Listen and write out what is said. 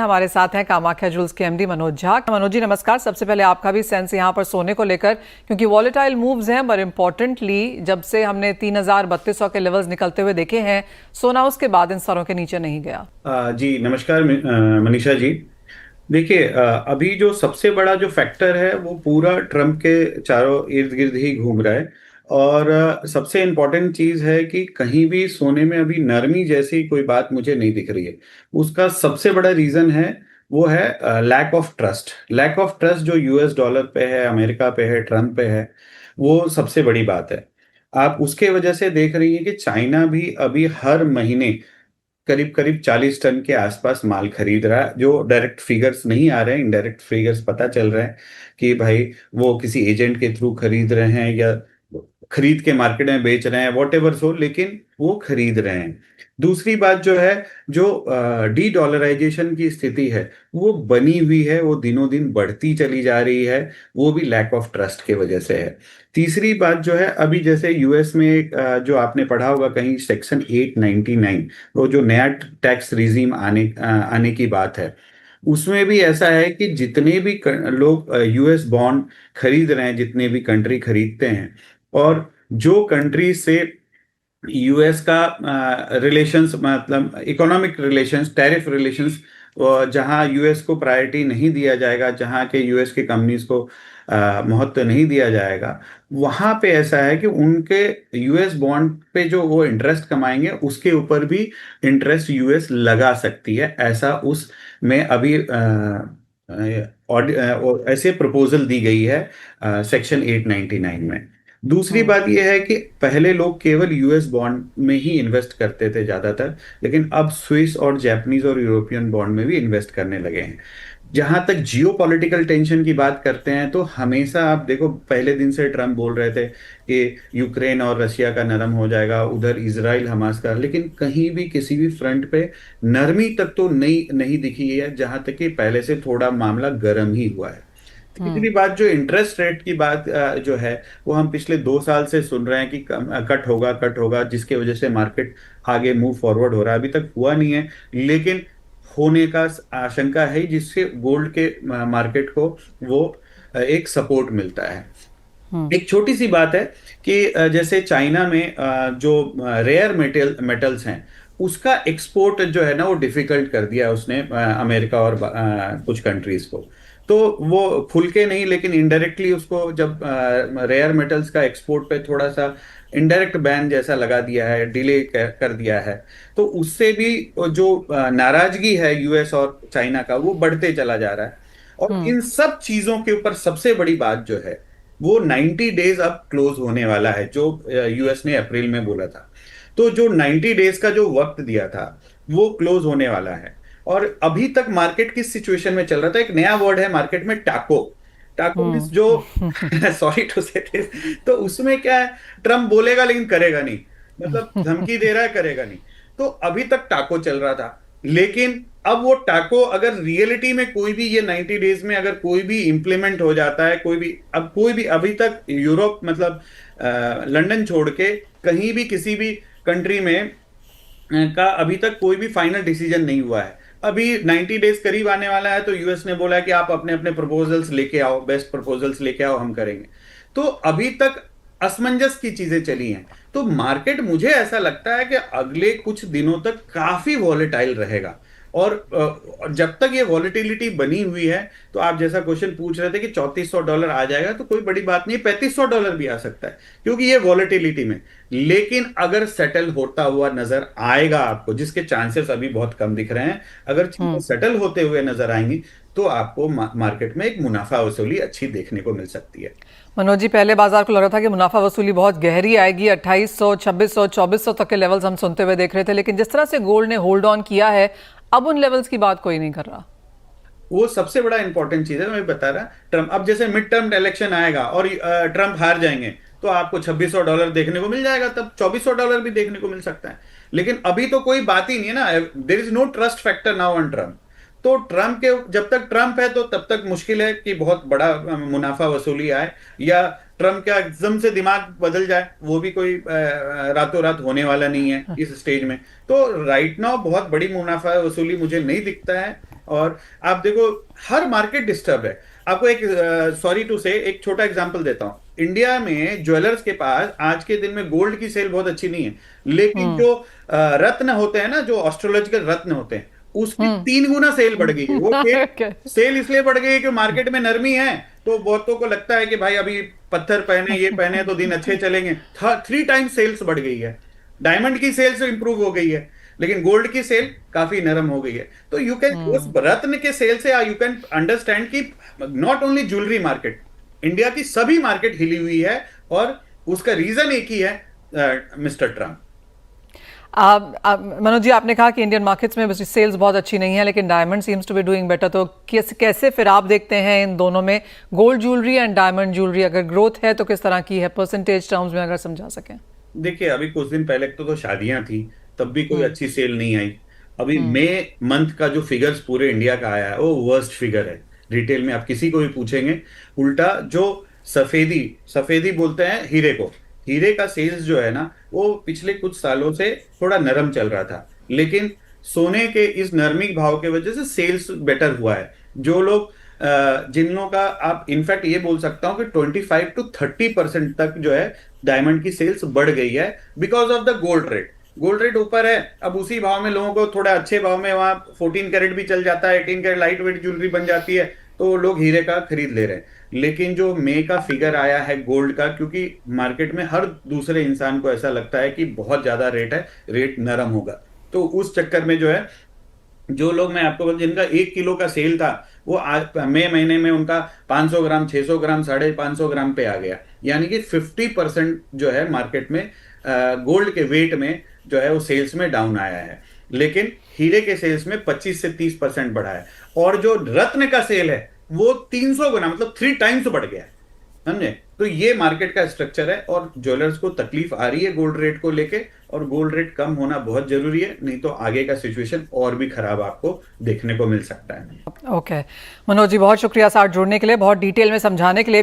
हमारे साथ हैं कामाख्या ज्वेल्स के एमडी मनोज झा। मनोज जी नमस्कार। सबसे पहले आपका भी सेंस यहाँ पर सोने को लेकर, क्योंकि वॉलेटाइल मूव्स हैं, पर इम्पोर्टेंटली जब से हमने 3000-3200 के लेवल्स निकलते हुए देखे हैं, सोना उसके बाद इन स्तरों के नीचे नहीं गया। जी नमस्कार मनीषा जी। देखिए, अभी जो सबसे बड़ा जो फैक्टर है वो पूरा ट्रम्प के चारों इर्द गिर्द ही घूम रहा है। और सबसे इम्पोर्टेंट चीज़ है कि कहीं भी सोने में अभी नरमी जैसी कोई बात मुझे नहीं दिख रही है। उसका सबसे बड़ा रीज़न है, वो है lack of trust. Lack of trust जो यूएस डॉलर पे है, अमेरिका पे है, ट्रम्प पे है, वो सबसे बड़ी बात है। आप उसके वजह से देख रही हैं कि चाइना भी अभी हर महीने करीब करीब 40 टन के आसपास माल खरीद रहा है। जो डायरेक्ट फिगर्स नहीं आ रहे हैं, इनडायरेक्ट फिगर्स पता चल रहे हैं कि भाई वो किसी एजेंट के थ्रू खरीद रहे हैं या खरीद के मार्केट में बेच रहे हैं, वॉट एवर सो, लेकिन वो खरीद रहे हैं। दूसरी बात जो है, जो डी डॉलराइजेशन की स्थिति है वो बनी हुई है, वो दिनों दिन बढ़ती चली जा रही है। वो भी लैक ऑफ ट्रस्ट के वजह से है। तीसरी बात जो है, अभी जैसे यूएस में जो आपने पढ़ा होगा कहीं, सेक्शन 899, वो जो नया टैक्स रिजीम आने की बात है, उसमें भी ऐसा है कि जितने भी लोग यूएस बॉन्ड खरीद रहे हैं, जितने भी कंट्री खरीदते हैं, और जो कंट्री से यूएस का रिलेशंस, मतलब इकोनॉमिक रिलेशंस, टैरिफ रिलेशंस, जहां यूएस को प्रायोरिटी नहीं दिया जाएगा, जहां के यूएस के कंपनीज को महत्व नहीं दिया जाएगा, वहां पे ऐसा है कि उनके यूएस बॉन्ड पे जो वो इंटरेस्ट कमाएंगे उसके ऊपर भी इंटरेस्ट यूएस लगा सकती है। ऐसा उस में अभी ऐसे प्रपोजल दी गई है सेक्शन 899 में। दूसरी बात यह है कि पहले लोग केवल यूएस बॉन्ड में ही इन्वेस्ट करते थे ज्यादातर, लेकिन अब स्विस और जापानीज और यूरोपियन बॉन्ड में भी इन्वेस्ट करने लगे हैं। जहां तक जियो पॉलिटिकल टेंशन की बात करते हैं, तो हमेशा आप देखो, पहले दिन से ट्रम्प बोल रहे थे कि यूक्रेन और रशिया का नरम हो जाएगा, उधर इजराइल हमास का, लेकिन कहीं भी किसी भी फ्रंट पे नरमी तक तो नहीं नहीं दिखी है। जहां तक कि पहले से थोड़ा मामला गर्म ही हुआ है। तीसरी बात, जो इंटरेस्ट रेट की बात जो है, वो हम पिछले 2 साल से सुन रहे हैं कि कट होगा, जिसके वजह से मार्केट आगे मूव फॉरवर्ड हो रहा है। अभी तक हुआ नहीं है, लेकिन होने का आशंका है, जिससे गोल्ड के मार्केट को वो एक सपोर्ट मिलता है। एक छोटी सी बात है कि जैसे चाइना में जो रेयर मेटल्स हैं, उसका एक्सपोर्ट जो है ना, वो डिफिकल्ट कर दिया उसने, अमेरिका और कुछ कंट्रीज को। तो वो खुल के नहीं, लेकिन इनडायरेक्टली उसको, जब रेयर मेटल्स का एक्सपोर्ट पे थोड़ा सा इनडायरेक्ट बैन जैसा लगा दिया है, डिले कर दिया है, तो उससे भी जो नाराजगी है यूएस और चाइना का, वो बढ़ते चला जा रहा है। और इन सब चीजों के ऊपर सबसे बड़ी बात जो है, वो 90 डेज अब क्लोज होने वाला है, जो यूएस ने अप्रैल में बोला था। तो जो 90 डेज का जो वक्त दिया था, वो क्लोज होने वाला है। और अभी तक मार्केट किस सिचुएशन में चल रहा था, एक नया वर्ड है मार्केट में, टाको। टाको मीन्स जो सॉरी टू से दिस, तो उसमें क्या है, ट्रम्प बोलेगा लेकिन करेगा नहीं, मतलब धमकी दे रहा है, करेगा नहीं। तो अभी तक टाको चल रहा था, लेकिन अब वो टाको अगर रियलिटी में कोई भी, ये 90 डेज में अगर कोई भी इंप्लीमेंट हो जाता है, कोई भी अभी तक यूरोप, मतलब लंदन छोड़ के कहीं भी किसी भी कंट्री में का अभी तक कोई भी फाइनल डिसीजन नहीं हुआ है। अभी 90 डेज करीब आने वाला है, तो यूएस ने बोला है कि आप अपने अपने प्रपोजल्स लेके आओ, बेस्ट प्रपोजल्स लेके आओ, हम करेंगे। तो अभी तक असमंजस की चीजें चली हैं। तो मार्केट, मुझे ऐसा लगता है कि अगले कुछ दिनों तक काफी वॉलेटाइल रहेगा। और जब तक ये वॉलेटिलिटी बनी हुई है, तो आप जैसा क्वेश्चन पूछ रहे थे कि $3400 आ जाएगा, तो कोई बड़ी बात नहीं, $3500 भी आ सकता है, क्योंकि ये वॉलेटिलिटी में। लेकिन अगर सेटल होता हुआ नजर आएगा आपको, जिसके चांसेस अभी बहुत कम दिख रहे हैं, अगर चीजें सेटल होते हुए नजर आएंगी, तो आपको मार्केट में एक मुनाफा वसूली अच्छी देखने को मिल सकती है। मनोज जी, पहले बाजार को लग रहा था कि मुनाफा वसूली बहुत गहरी आएगी, 2800, 2600, 2400 तक के लेवल्स हम सुनते हुए देख रहे थे, लेकिन जिस तरह से गोल्ड ने होल्ड ऑन किया है, अब उन लेवल्स की बात कोई नहीं कर रहा। वो सबसे बड़ा इंपॉर्टेंट चीज है, मैं बता रहा। ट्रम्प, अब जैसे मिड टर्म इलेक्शन आएगा और ट्रम्प हार जाएंगे, तो आपको $2600 देखने को मिल जाएगा, तब $2400 भी देखने को मिल सकता है। लेकिन अभी तो कोई बात ही नहीं है ना, there is no trust factor now on Trump. तो ट्रम्प के, जब तक ट्रम्प है तो तब तक मुश्किल है कि बहुत बड़ा मुनाफा वसूली आए, या ट्रम्प का एकदम से दिमाग बदल जाए, वो भी कोई रातों रात होने वाला नहीं है इस स्टेज में। तो राइट नाउ बहुत बड़ी मुनाफा वसूली मुझे नहीं दिखता है। और आप देखो हर मार्केट डिस्टर्ब है। आपको एक सॉरी टू से एक छोटा एग्जांपल देता हूँ। इंडिया में ज्वेलर्स के पास आज के दिन में गोल्ड की सेल बहुत अच्छी नहीं है, लेकिन जो रत्न होते हैं ना, जो एस्ट्रोलॉजिकल रत्न होते हैं, उसकी 3 गुना सेल बढ़ गई है। वो सेल Okay. सेल इसलिए बढ़ गई है कि मार्केट में नरमी है, तो बहुतों को लगता है कि भाई अभी पत्थर पहने, ये पहने तो दिन अच्छे चलेंगे। 3 टाइम्स सेल्स बढ़ गई है। डायमंड की सेल्स इंप्रूव हो गई है, लेकिन गोल्ड की सेल काफी नरम हो गई है। तो यू कैन उस रत्न के सेल से यू कैन अंडरस्टैंड कि not only jewellery market, India की सभी मार्केट हिली हुई है, और उसका रीजन एक ही है, मिस्टर ट्रम्प। मनोज जी, आपने कहा कि इंडियन मार्केट्स में सेल्स बहुत अच्छी नहीं है, लेकिन diamond seems to be doing better, तो कैसे फिर आप देखते हैं इन दोनों में, gold jewellery and diamond jewellery, अगर ग्रोथ है तो किस तरह की है, परसेंटेज टर्म्स में अगर समझा सकें? देखिए अभी कुछ दिन पहले तो शादियां थी, तब भी कोई अच्छी सेल नहीं आई। अभी मई मंथ का जो फिगर्स पूरे इंडिया का आया है वो वर्स्ट फिगर है। रिटेल में आप किसी को भी पूछेंगे, उल्टा जो सफेदी सफेदी बोलते हैं हीरे को, हीरे का सेल्स जो है ना, वो पिछले कुछ सालों से थोड़ा नरम चल रहा था, लेकिन सोने के इस नरमी भाव के वजह से सेल्स बेटर हुआ है। जो लोग जिन लोगों का, आप इनफैक्ट ये बोल सकता हूं कि 25 to 30% तक जो है डायमंड की सेल्स बढ़ गई है, because of the gold rate. Gold rate ऊपर है, अब उसी भाव में लोगों को थोड़ा अच्छे भाव में वहां 14 कैरेट भी चल जाता है, 18 कैरेट लाइट वेट ज्वेलरी बन जाती है, तो लोग हीरे का खरीद ले रहे हैं। लेकिन जो मई का फिगर आया है गोल्ड का, क्योंकि मार्केट में हर दूसरे इंसान को ऐसा लगता है कि बहुत ज्यादा रेट है, रेट नरम होगा, तो उस चक्कर में जो है, जो लोग मैं आपको बोल, जिनका 1 किलो का सेल था, वो आज मई महीने में उनका 500 ग्राम, 600 ग्राम, 550 ग्राम पे आ गया। यानी कि 50% जो है मार्केट में गोल्ड के वेट में जो है वो सेल्स में डाउन आया है, लेकिन हीरे के सेल्स में 25 से 30% बढ़ा है। और जो रत्न का सेल है वो 300 गुना, मतलब 3 टाइम्स बढ़ गया है, समझे? तो ये मार्केट का स्ट्रक्चर है, और ज्वेलर्स को तकलीफ आ रही है गोल्ड रेट को लेके, और गोल्ड रेट कम होना बहुत जरूरी है, नहीं तो आगे का सिचुएशन और भी खराब आपको देखने को मिल सकता है। ओके मनोज जी, बहुत शुक्रिया साथ जुड़ने के लिए, बहुत डिटेल में समझाने के लिए।